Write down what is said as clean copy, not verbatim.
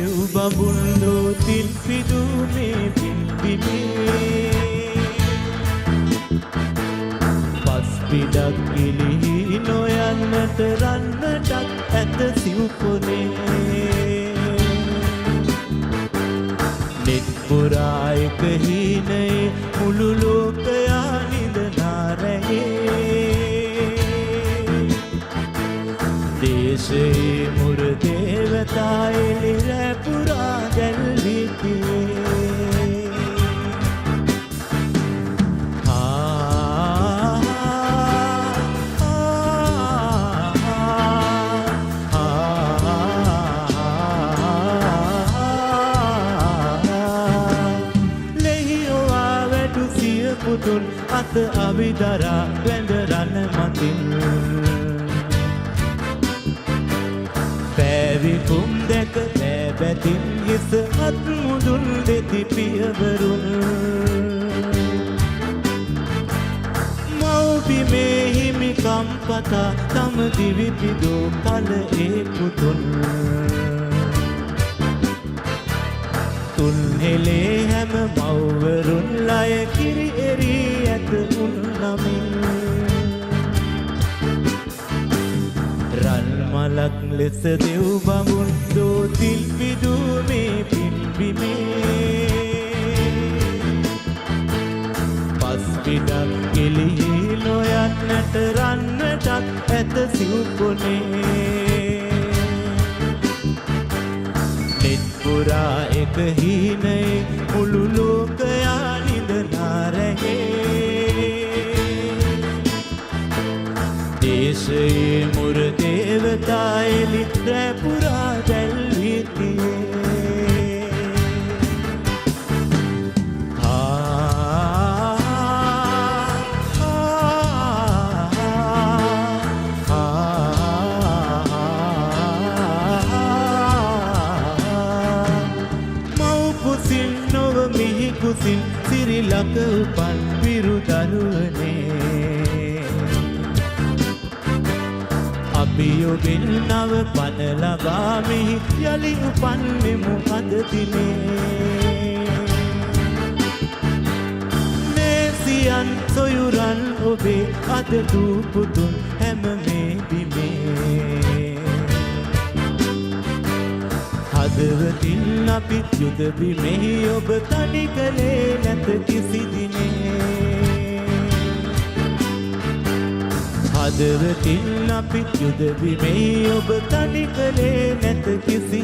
දෙව් බඹුල්ලෝ තිල් පිදුමේ පිම්බිමේ පස් පිඩක් ගිලිහි නොයන්නට රන්නටත් ඇත සිව්පොනේ නෙත් පුරා එක හීනයේ මුළු ලෝකයා නිදනා රැහේ දේශයේ මුර දේවතා එළි රැ පුරා ගැල්විතියේ පුතුන් අත අවිදරා වැඳ රණ මතින් පැවිකුම් දැක බෑබැතින් හිස අත් මුදුන් දෙති පියවරුන් මව්බිමේ හිමිකම් පතා තම දිවි පිදූ කල ඒ පුතුන් තුන් හෙලේ හැම මව්වරුන් ලය කිරි එරී ඇත උන් නමින් රන් මලක් ලෙස දෙව් බඹුන් දෝ තිල් පිදුමේ පිම්බිමේ පස් පිඩක් ගිලිහි නොයන්නට රන්නටත් ඇත සිව්පොනේ පුරා එක හීනයේ මුළු ලෝකයා නිදනා රැහේ දේශයේ මුර දේවතා එළි රැ පුරා දැල්විතියේ කුසින් සිරිලක උපන් විරුදරුවනේ අපි ඔබෙන් නව පන ලබා මෙහි යලි උපන්නෙමු අද දිනේ මේසියන් සොයුරන් ඔබේ අද දූ පුතුන් හැම මේ බිමේ හදවතින් අපි යුද බිමෙහි ඔබ තනි කළේ නැත කිසි දිනේ හදවතින් අපි යුද බිමෙහි ඔබ තනි කළේ නැත කිසි